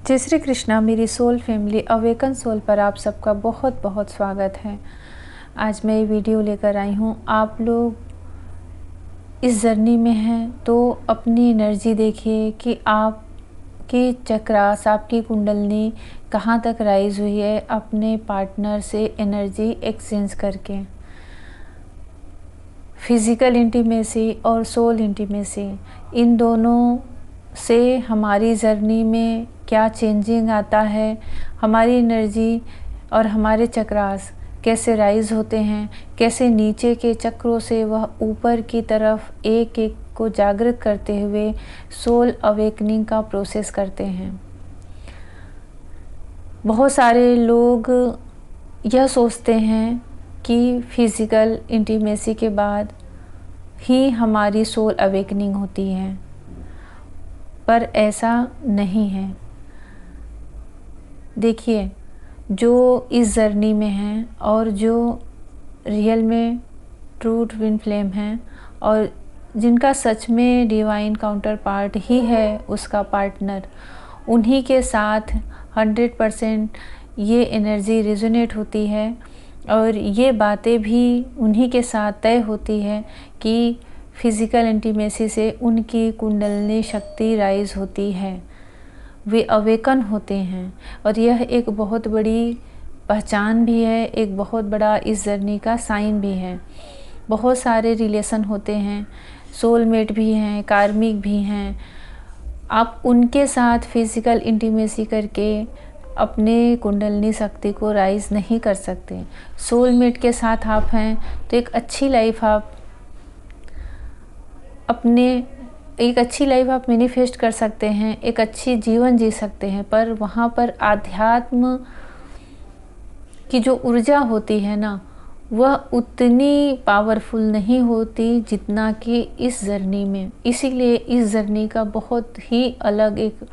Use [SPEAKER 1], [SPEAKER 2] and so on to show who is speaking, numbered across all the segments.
[SPEAKER 1] जय श्री कृष्णा। मेरी soul family awaken soul पर आप सबका बहुत बहुत स्वागत है। आज मैं ये वीडियो लेकर आई हूँ। आप लोग इस जर्नी में हैं तो अपनी एनर्जी देखिए कि आपके चक्रास, आपकी कुंडलनी कहाँ तक राइज हुई है अपने पार्टनर से एनर्जी एक्सचेंज करके। फिज़िकल इंटीमेसी और सोल इंटीमेसी, इन दोनों से हमारी जर्नी में क्या चेंजिंग आता है, हमारी एनर्जी और हमारे चक्रास कैसे राइज होते हैं, कैसे नीचे के चक्रों से वह ऊपर की तरफ एक एक को जागृत करते हुए सोल अवेकनिंग का प्रोसेस करते हैं। बहुत सारे लोग यह सोचते हैं कि फिज़िकल इंटीमेसी के बाद ही हमारी सोल अवेकनिंग होती है, पर ऐसा नहीं है। देखिए, जो इस जर्नी में हैं और जो रियल में ट्रू ट्विन फ्लेम हैं और जिनका सच में डिवाइन काउंटर पार्ट ही है उसका पार्टनर, उन्हीं के साथ 100% ये एनर्जी रेजोनेट होती है और ये बातें भी उन्हीं के साथ तय होती है कि फिज़िकल इंटीमेसी से उनकी कुंडलिनी शक्ति राइज होती है, वे अवेकन होते हैं। और यह एक बहुत बड़ी पहचान भी है, एक बहुत बड़ा इस जर्नी का साइन भी है। बहुत सारे रिलेशन होते हैं, सोलमेट भी हैं, कार्मिक भी हैं। आप उनके साथ फिज़िकल इंटीमेसी करके अपने कुंडलिनी शक्ति को राइज नहीं कर सकते। सोलमेट के साथ आप हैं तो एक अच्छी लाइफ आप मैनिफेस्ट कर सकते हैं, एक अच्छी जीवन जी सकते हैं, पर वहाँ पर आध्यात्म की जो ऊर्जा होती है ना, वह उतनी पावरफुल नहीं होती जितना कि इस जर्नी में। इसीलिए इस जर्नी का बहुत ही अलग एक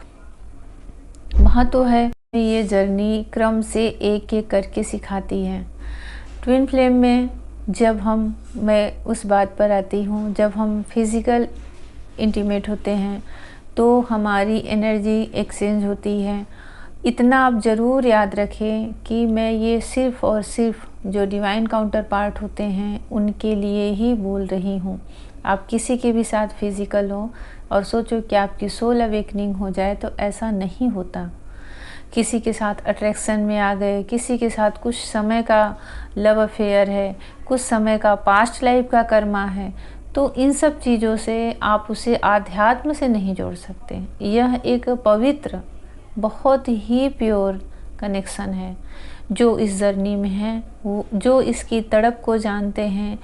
[SPEAKER 1] महत्व है। ये जर्नी क्रम से एक एक करके सिखाती है। ट्विन फ्लेम में मैं उस बात पर आती हूँ, जब हम फिज़िकल इंटीमेट होते हैं तो हमारी एनर्जी एक्सचेंज होती है। इतना आप ज़रूर याद रखें कि मैं ये सिर्फ़ और सिर्फ जो डिवाइन काउंटर पार्ट होते हैं उनके लिए ही बोल रही हूँ। आप किसी के भी साथ फिज़िकल हो और सोचो कि आपकी सोल अवेकनिंग हो जाए, तो ऐसा नहीं होता। किसी के साथ अट्रैक्शन में आ गए, किसी के साथ कुछ समय का लव अफेयर है, कुछ समय का पास्ट लाइफ का कर्मा है, तो इन सब चीज़ों से आप उसे आध्यात्म से नहीं जोड़ सकते। यह एक पवित्र, बहुत ही प्योर कनेक्शन है। जो इस जर्नी में है, वो जो इसकी तड़प को जानते हैं,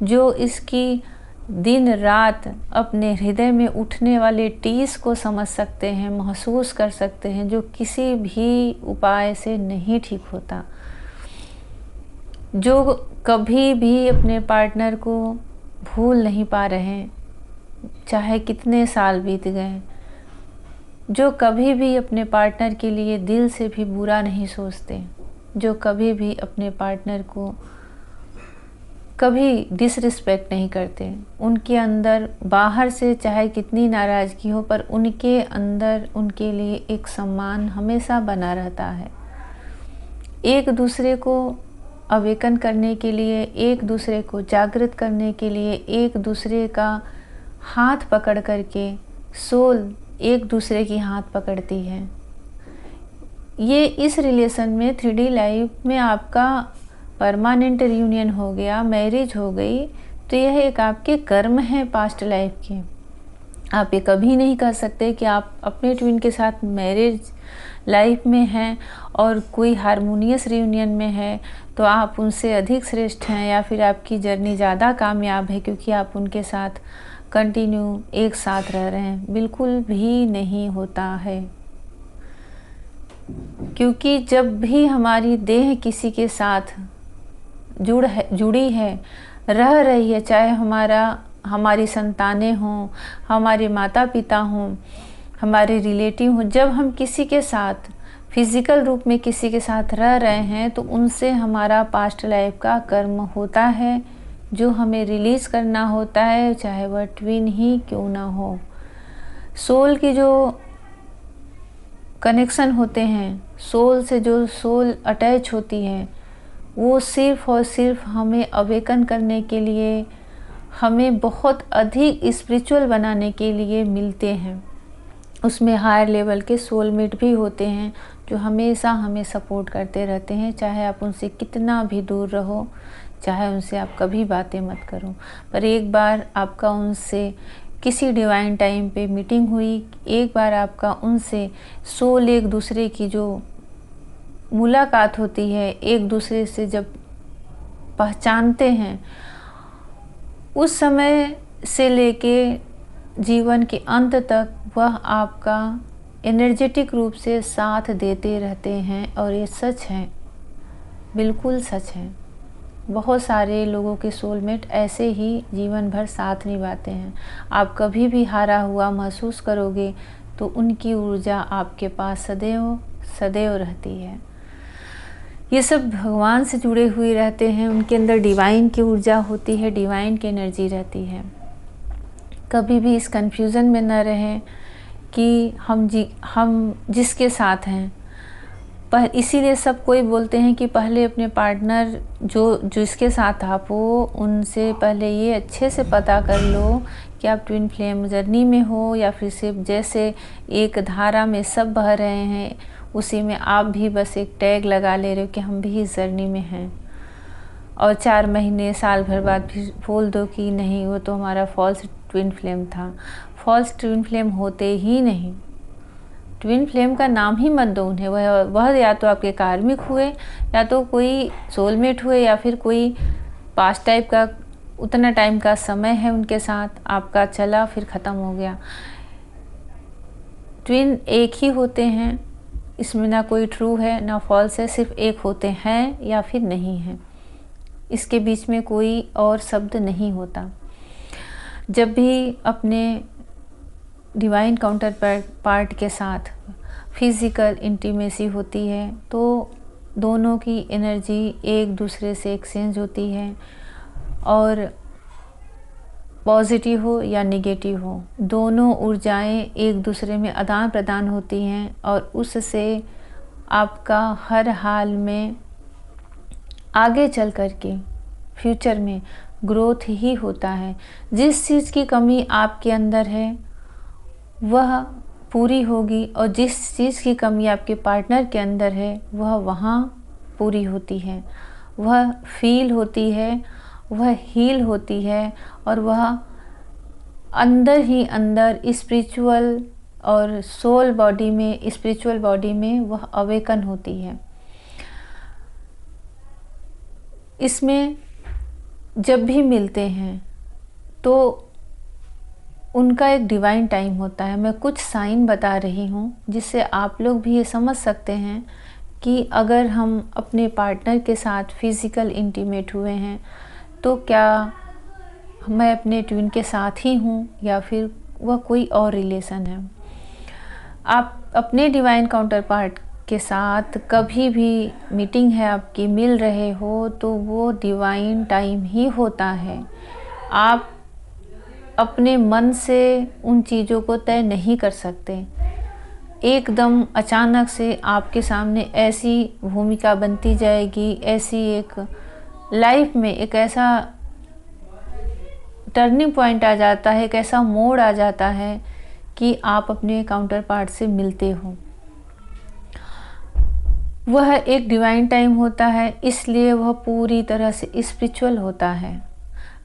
[SPEAKER 1] जो इसकी दिन रात अपने हृदय में उठने वाले टीस को समझ सकते हैं, महसूस कर सकते हैं, जो किसी भी उपाय से नहीं ठीक होता। जो कभी भी अपने पार्टनर को भूल नहीं पा रहे, चाहे कितने साल बीत गए। जो कभी भी अपने पार्टनर के लिए दिल से भी बुरा नहीं सोचते, जो कभी भी अपने पार्टनर को कभी डिसरिस्पेक्ट नहीं करते। उनके अंदर बाहर से चाहे कितनी नाराज़गी हो, पर उनके अंदर उनके लिए एक सम्मान हमेशा बना रहता है। एक दूसरे को अवेकन करने के लिए, एक दूसरे को जागृत करने के लिए, एक दूसरे का हाथ पकड़ करके सोल एक दूसरे की हाथ पकड़ती है। ये इस रिलेशन में 3D लाइफ में आपका परमानेंट रियूनियन हो गया, मैरिज हो गई, तो यह एक आपके कर्म है पास्ट लाइफ के। आप ये कभी नहीं कह सकते कि आप अपने ट्विन के साथ मैरिज लाइफ में हैं और कोई हारमोनियस रियूनियन में है तो आप उनसे अधिक श्रेष्ठ हैं, या फिर आपकी जर्नी ज़्यादा कामयाब है क्योंकि आप उनके साथ कंटिन्यू एक साथ रह रहे हैं। बिल्कुल भी नहीं होता है, क्योंकि जब भी हमारी देह किसी के साथ जुड़ी है, रह रही है, चाहे हमारी संतानें हों, हमारे माता पिता हों, हमारे रिलेटिव हों, जब हम किसी के साथ फिज़िकल रूप में किसी के साथ रह रहे हैं तो उनसे हमारा पास्ट लाइफ का कर्म होता है, जो हमें रिलीज़ करना होता है, चाहे वह ट्विन ही क्यों ना हो। सोल की जो कनेक्शन होते हैं, सोल से जो सोल अटैच होती है, वो सिर्फ़ और सिर्फ हमें अवेकन करने के लिए, हमें बहुत अधिक स्पिरिचुअल बनाने के लिए मिलते हैं। उसमें हायर लेवल के सोलमेट भी होते हैं जो हमेशा हमें सपोर्ट करते रहते हैं, चाहे आप उनसे कितना भी दूर रहो, चाहे उनसे आप कभी बातें मत करो, पर एक बार आपका उनसे किसी डिवाइन टाइम पे मीटिंग हुई, एक बार आपका उनसे सोल एक दूसरे की जो मुलाकात होती है, एक दूसरे से जब पहचानते हैं, उस समय से लेके जीवन के अंत तक वह आपका एनर्जेटिक रूप से साथ देते रहते हैं। और ये सच है, बिल्कुल सच है। बहुत सारे लोगों के सोलमेट ऐसे ही जीवन भर साथ निभाते हैं। आप कभी भी हारा हुआ महसूस करोगे तो उनकी ऊर्जा आपके पास सदैव सदैव रहती है। ये सब भगवान से जुड़े हुए रहते हैं, उनके अंदर डिवाइन की ऊर्जा होती है, डिवाइन की एनर्जी रहती है। कभी भी इस कन्फ्यूज़न में न रहें कि हम जिसके साथ हैं, पर इसीलिए सब कोई बोलते हैं कि पहले अपने पार्टनर जिसके साथ आप हो, उनसे पहले ये अच्छे से पता कर लो कि आप ट्विन फ्लेम जर्नी में हो या फिर सिर्फ जैसे एक धारा में सब बह रहे हैं उसी में आप भी बस एक टैग लगा ले रहे हो कि हम भी इस जर्नी में हैं, और 4 महीने साल भर बाद भी बोल दो कि नहीं वो तो हमारा फॉल्स ट्विन फ्लेम था। फॉल्स ट्विन फ्लेम होते ही नहीं। ट्विन फ्लेम का नाम ही मत दो उन्हें। वह या तो आपके कार्मिक हुए, या तो कोई सोलमेट हुए, या फिर कोई पास्ट टाइप का उतना टाइम का समय है उनके साथ आपका चला फिर ख़त्म हो गया। ट्विन एक ही होते हैं, इसमें ना कोई ट्रू है ना फॉल्स है, सिर्फ एक होते हैं या फिर नहीं हैं। इसके बीच में कोई और शब्द नहीं होता। जब भी अपने डिवाइन काउंटर पार्ट के साथ फिज़िकल इंटीमेसी होती है तो दोनों की एनर्जी एक दूसरे से एक्सचेंज होती है, और पॉजिटिव हो या नेगेटिव हो, दोनों ऊर्जाएं एक दूसरे में आदान प्रदान होती हैं, और उससे आपका हर हाल में आगे चल कर के फ्यूचर में ग्रोथ ही होता है। जिस चीज़ की कमी आपके अंदर है वह पूरी होगी, और जिस चीज़ की कमी आपके पार्टनर के अंदर है वह वहाँ पूरी होती है, वह फील होती है, वह हील होती है, और वह अंदर ही अंदर स्पिरिचुअल और सोल बॉडी में, स्पिरिचुअल बॉडी में वह अवेकन होती है। इसमें जब भी मिलते हैं तो उनका एक डिवाइन टाइम होता है। मैं कुछ साइन बता रही हूँ जिससे आप लोग भी ये समझ सकते हैं कि अगर हम अपने पार्टनर के साथ फिज़िकल इंटीमेट हुए हैं तो क्या मैं अपने ट्विन के साथ ही हूँ या फिर वह कोई और रिलेशन है। आप अपने डिवाइन काउंटर पार्ट के साथ कभी भी मीटिंग है आपकी, मिल रहे हो, तो वो डिवाइन टाइम ही होता है। आप अपने मन से उन चीज़ों को तय नहीं कर सकते। एकदम अचानक से आपके सामने ऐसी भूमिका बनती जाएगी, ऐसी एक लाइफ में एक ऐसा टर्निंग पॉइंट आ जाता है, एक ऐसा मोड़ आ जाता है कि आप अपने काउंटर पार्ट से मिलते हो। वह एक डिवाइन टाइम होता है, इसलिए वह पूरी तरह से स्पिरिचुअल होता है।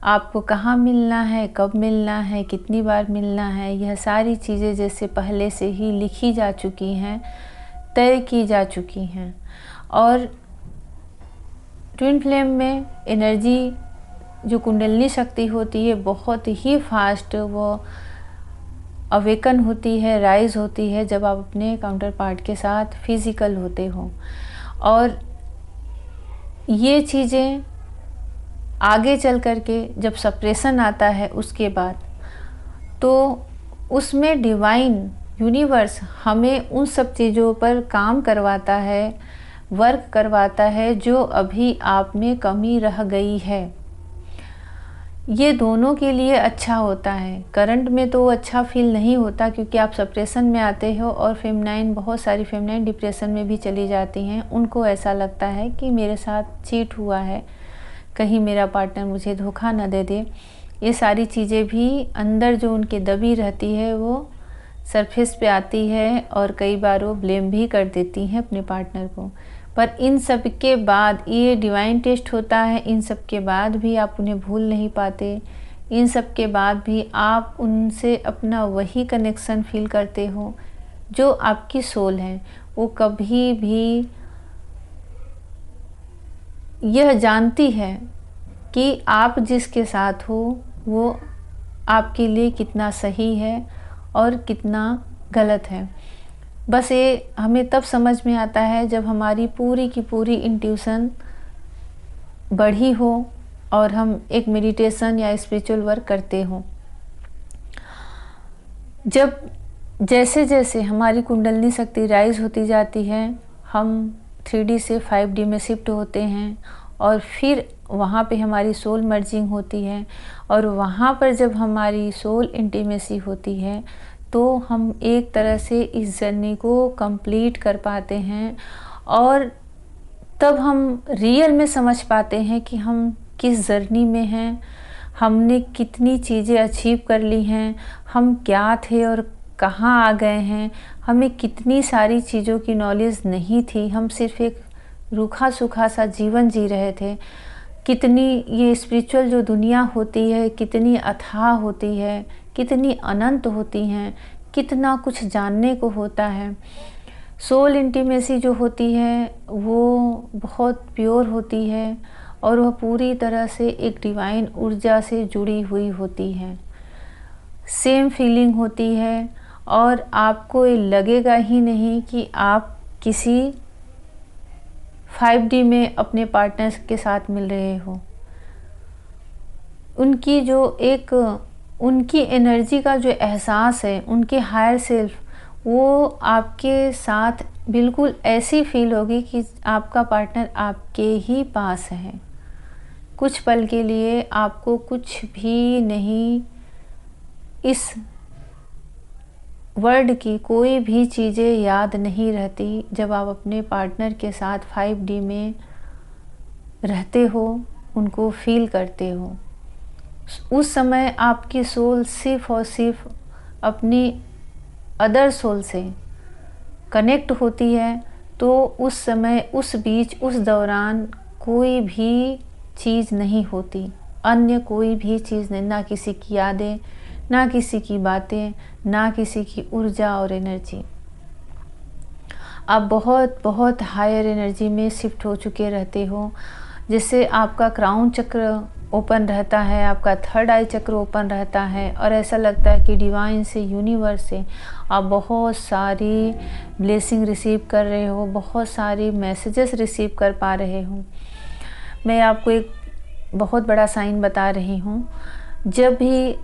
[SPEAKER 1] आपको कहाँ मिलना है, कब मिलना है, कितनी बार मिलना है, यह सारी चीज़ें जैसे पहले से ही लिखी जा चुकी हैं, तय की जा चुकी हैं। और ट्विन फ्लेम में एनर्जी जो कुंडलिनी शक्ति होती है बहुत ही फास्ट वो अवेकन होती है, राइज होती है जब आप अपने काउंटर पार्ट के साथ फिज़िकल होते हो। और ये चीज़ें आगे चल कर के जब सप्रेशन आता है उसके बाद, तो उसमें डिवाइन यूनिवर्स हमें उन सब चीज़ों पर काम करवाता है, वर्क करवाता है जो अभी आप में कमी रह गई है। ये दोनों के लिए अच्छा होता है। करंट में तो अच्छा फील नहीं होता क्योंकि आप सप्रेशन में आते हो, और फेमिनाइन, बहुत सारी फेमिनाइन डिप्रेशन में भी चली जाती हैं। उनको ऐसा लगता है कि मेरे साथ चीट हुआ है, कहीं मेरा पार्टनर मुझे धोखा न दे दे। ये सारी चीज़ें भी अंदर जो उनके दबी रहती है वो सरफेस पे आती है, और कई बार वो ब्लेम भी कर देती हैं अपने पार्टनर को। पर इन सब के बाद ये डिवाइन टेस्ट होता है, इन सब के बाद भी आप उन्हें भूल नहीं पाते। इन सब के बाद भी आप उनसे अपना वही कनेक्शन फील करते हो जो आपकी सोल है। वो कभी भी यह जानती है कि आप जिसके साथ हो वो आपके लिए कितना सही है और कितना गलत है। बस ये हमें तब समझ में आता है जब हमारी पूरी की पूरी इंट्यूशन बढ़ी हो और हम एक मेडिटेशन या स्पिरिचुअल वर्क करते हो। जब जैसे जैसे हमारी कुंडलिनी शक्ति राइज होती जाती है, हम 3D से 5D में शिफ्ट होते हैं, और फिर वहाँ पे हमारी सोल मर्जिंग होती है, और वहाँ पर जब हमारी सोल इंटीमेसी होती है तो हम एक तरह से इस जर्नी को कंप्लीट कर पाते हैं, और तब हम रियल में समझ पाते हैं कि हम किस जर्नी में हैं, हमने कितनी चीज़ें अचीव कर ली हैं, हम क्या थे और कहाँ आ गए हैं। हमें कितनी सारी चीज़ों की नॉलेज नहीं थी, हम सिर्फ एक रूखा सूखा सा जीवन जी रहे थे। कितनी ये स्पिरिचुअल जो दुनिया होती है कितनी अथाह होती है, कितनी अनंत होती हैं, कितना कुछ जानने को होता है। सोल इंटीमेसी जो होती है वो बहुत प्योर होती है, और वह पूरी तरह से एक डिवाइन ऊर्जा से जुड़ी हुई होती है। सेम फीलिंग होती है, और आपको ये लगेगा ही नहीं कि आप किसी 5D में अपने पार्टनर्स के साथ मिल रहे हो। उनकी जो एक उनकी एनर्जी का जो एहसास है, उनके हायर सेल्फ, वो आपके साथ बिल्कुल ऐसी फील होगी कि आपका पार्टनर आपके ही पास है। कुछ पल के लिए आपको कुछ भी नहीं, इस वर्ल्ड की कोई भी चीज़ें याद नहीं रहती जब आप अपने पार्टनर के साथ 5D में रहते हो, उनको फील करते हो। उस समय आपकी सोल सिर्फ और सिर्फ अपनी अदर सोल से कनेक्ट होती है। तो उस समय, उस बीच, उस दौरान कोई भी चीज़ नहीं होती, अन्य कोई भी चीज़ नहीं, ना किसी की यादें, ना किसी की बातें, ना किसी की ऊर्जा और एनर्जी। आप बहुत बहुत हायर एनर्जी में शिफ्ट हो चुके रहते हो, जिससे आपका क्राउन चक्र ओपन रहता है, आपका थर्ड आई चक्र ओपन रहता है, और ऐसा लगता है कि डिवाइन से, यूनिवर्स से आप बहुत सारी ब्लेसिंग रिसीव कर रहे हो, बहुत सारी मैसेजेस रिसीव कर पा रहे हो। मैं आपको एक बहुत बड़ा साइन बता रही हूँ। जब भी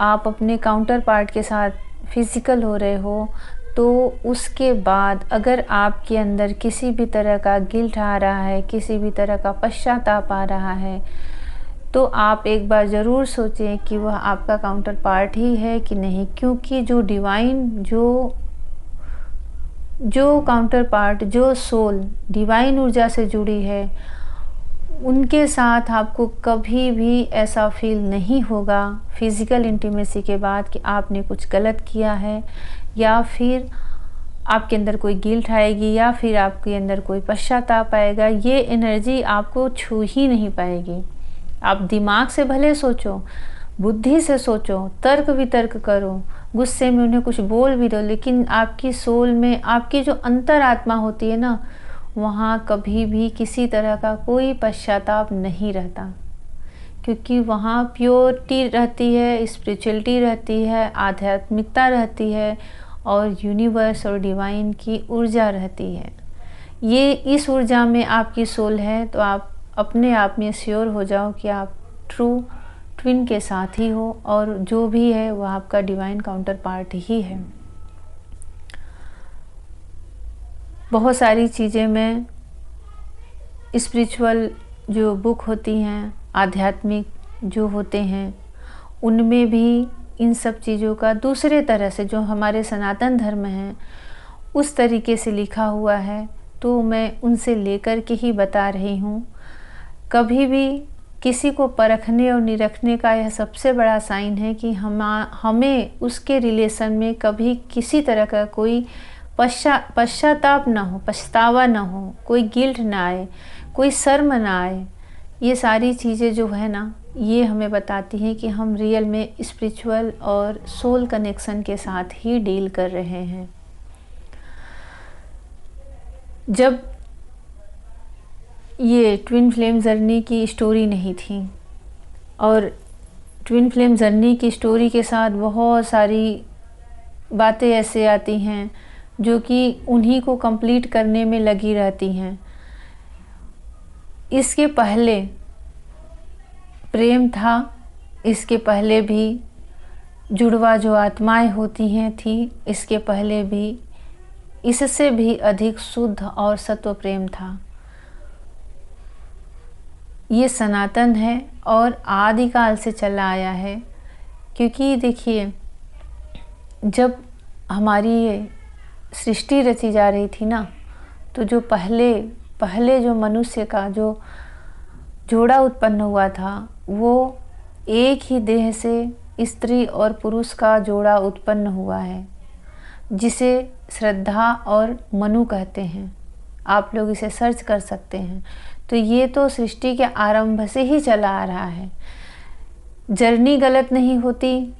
[SPEAKER 1] आप अपने काउंटर पार्ट के साथ फिज़िकल हो रहे हो, तो उसके बाद अगर आपके अंदर किसी भी तरह का गिल्ट आ रहा है, किसी भी तरह का पश्चाताप आ रहा है, तो आप एक बार ज़रूर सोचें कि वह आपका काउंटर पार्ट ही है कि नहीं। क्योंकि जो डिवाइन, जो काउंटर पार्ट, जो सोल डिवाइन ऊर्जा से जुड़ी है, उनके साथ आपको कभी भी ऐसा फील नहीं होगा फिज़िकल इंटीमेसी के बाद कि आपने कुछ गलत किया है, या फिर आपके अंदर कोई गिल्ट आएगी, या फिर आपके अंदर कोई पश्चाताप आएगा। ये एनर्जी आपको छू ही नहीं पाएगी। आप दिमाग से भले सोचो, बुद्धि से सोचो, तर्क वितर्क करो, गुस्से में उन्हें कुछ बोल भी दो, लेकिन आपकी सोल में, आपकी जो अंतरात्मा होती है ना, वहाँ कभी भी किसी तरह का कोई पश्चाताप नहीं रहता। क्योंकि वहाँ प्योरिटी रहती है, स्पिरिचुअलिटी रहती है, आध्यात्मिकता रहती है, और यूनिवर्स और डिवाइन की ऊर्जा रहती है। ये इस ऊर्जा में आपकी सोल है, तो आप अपने आप में श्योर हो जाओ कि आप ट्रू ट्विन के साथ ही हो, और जो भी है वह आपका डिवाइन काउंटर पार्ट ही है। बहुत सारी चीज़ें में स्पिरिचुअल जो बुक होती हैं, आध्यात्मिक जो होते हैं उनमें भी इन सब चीज़ों का दूसरे तरह से, जो हमारे सनातन धर्म हैं उस तरीके से लिखा हुआ है, तो मैं उनसे लेकर के ही बता रही हूँ। कभी भी किसी को परखने और निरखने का यह सबसे बड़ा साइन है कि हमें उसके रिलेशन में कभी किसी तरह का कोई पश्चाताप ना हो, पछतावा ना हो, कोई गिल्ट ना आए, कोई शर्म ना आए। ये सारी चीज़ें जो है ना, ये हमें बताती हैं कि हम रियल में स्पिरिचुअल और सोल कनेक्शन के साथ ही डील कर रहे हैं। जब ये ट्विन फ्लेम जर्नी की स्टोरी नहीं थी, और ट्विन फ्लेम जर्नी की स्टोरी के साथ बहुत सारी बातें ऐसे आती हैं जो कि उन्हीं को कंप्लीट करने में लगी रहती हैं। इसके पहले प्रेम था, इसके पहले भी जुड़वा जो आत्माएं होती हैं थी, इसके पहले भी इससे भी अधिक शुद्ध और सत्व प्रेम था। ये सनातन है और आदिकाल से चला आया है। क्योंकि देखिए, जब हमारी ये सृष्टि रची जा रही थी ना, तो जो पहले जो मनुष्य का जो जोड़ा उत्पन्न हुआ था, वो एक ही देह से स्त्री और पुरुष का जोड़ा उत्पन्न हुआ है, जिसे श्रद्धा और मनु कहते हैं। आप लोग इसे सर्च कर सकते हैं। तो ये तो सृष्टि के आरंभ से ही चला आ रहा है। जर्नी गलत नहीं होती,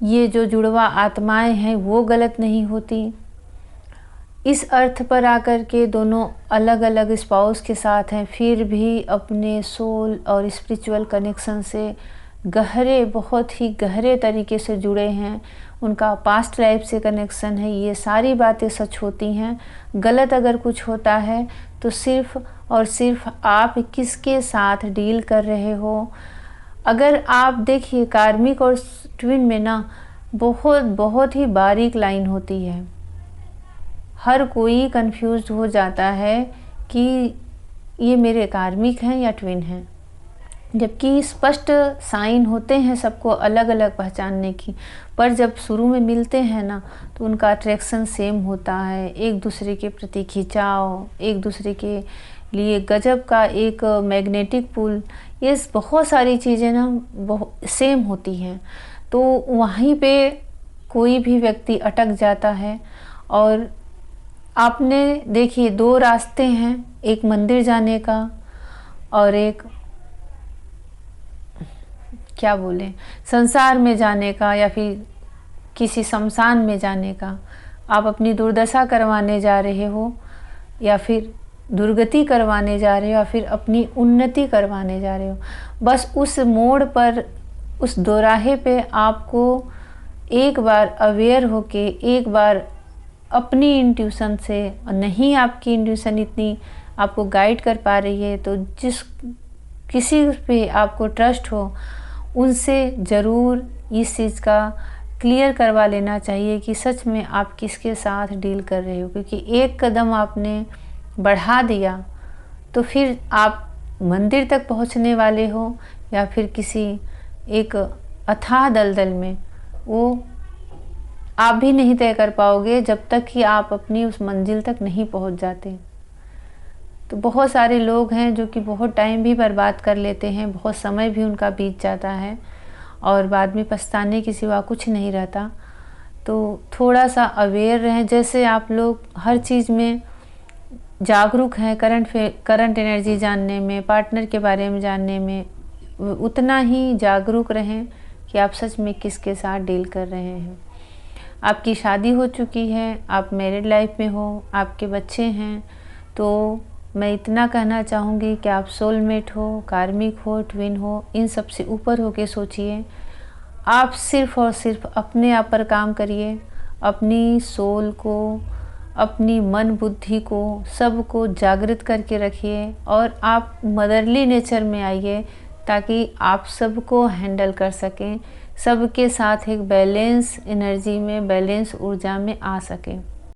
[SPEAKER 1] ये जो जुड़वा आत्माएं हैं वो गलत नहीं होती। इस अर्थ पर आकर के दोनों अलग अलग स्पाउस के साथ हैं, फिर भी अपने सोल और स्पिरिचुअल कनेक्शन से गहरे, बहुत ही गहरे तरीके से जुड़े हैं। उनका पास्ट लाइफ से कनेक्शन है। ये सारी बातें सच होती हैं। गलत अगर कुछ होता है तो सिर्फ और सिर्फ आप किसके साथ डील कर रहे हो। अगर आप देखिए, कार्मिक और ट्विन में ना बहुत ही बारीक लाइन होती है। हर कोई कंफ्यूज हो जाता है कि ये मेरे कार्मिक हैं या ट्विन हैं, जबकि स्पष्ट साइन होते हैं सबको अलग अलग पहचानने की। पर जब शुरू में मिलते हैं ना, तो उनका अट्रैक्शन सेम होता है, एक दूसरे के प्रति खिंचाव, एक दूसरे के लिए गजब का एक मैग्नेटिक पुल, ये बहुत सारी चीज़ें ना बहुत सेम होती हैं। तो वहीं पे कोई भी व्यक्ति अटक जाता है। और आपने देखिए, दो रास्ते हैं, एक मंदिर जाने का और एक क्या बोलें, संसार में जाने का या फिर किसी शमशान में जाने का। आप अपनी दुर्दशा करवाने जा रहे हो या फिर दुर्गति करवाने जा रहे हो या फिर अपनी उन्नति करवाने जा रहे हो। बस उस मोड़ पर, उस दोराहे पे आपको एक बार अवेयर होके, एक बार अपनी इंट्यूशन से, नहीं आपकी इंट्यूशन इतनी आपको गाइड कर पा रही है, तो किसी पे आपको ट्रस्ट हो, उनसे ज़रूर इस चीज़ का क्लियर करवा लेना चाहिए कि सच में आप किसके साथ डील कर रहे हो। क्योंकि एक कदम आपने बढ़ा दिया तो फिर आप मंदिर तक पहुंचने वाले हो या फिर किसी एक अथाह दलदल में, वो आप भी नहीं तय कर पाओगे जब तक कि आप अपनी उस मंजिल तक नहीं पहुंच जाते। तो बहुत सारे लोग हैं जो कि बहुत टाइम भी बर्बाद कर लेते हैं, बहुत समय भी उनका बीत जाता है और बाद में पछताने के सिवा कुछ नहीं रहता। तो थोड़ा सा अवेयर रहें। जैसे आप लोग हर चीज़ में जागरूक हैं, करंट एनर्जी जानने में, पार्टनर के बारे में जानने में, उतना ही जागरूक रहें कि आप सच में किसके साथ डील कर रहे हैं। आपकी शादी हो चुकी है, आप मैरिड लाइफ में हो, आपके बच्चे हैं, तो मैं इतना कहना चाहूँगी कि आप सोलमेट हो, कार्मिक हो, ट्विन हो, इन सब से ऊपर होके सोचिए। आप सिर्फ़ और सिर्फ अपने आप पर काम करिए, अपनी सोल को, अपनी मन बुद्धि को, सबको जागृत करके रखिए और आप मदरली नेचर में आइए ताकि आप सबको हैंडल कर सकें, सबके साथ एक बैलेंस एनर्जी में, बैलेंस ऊर्जा में आ सकें।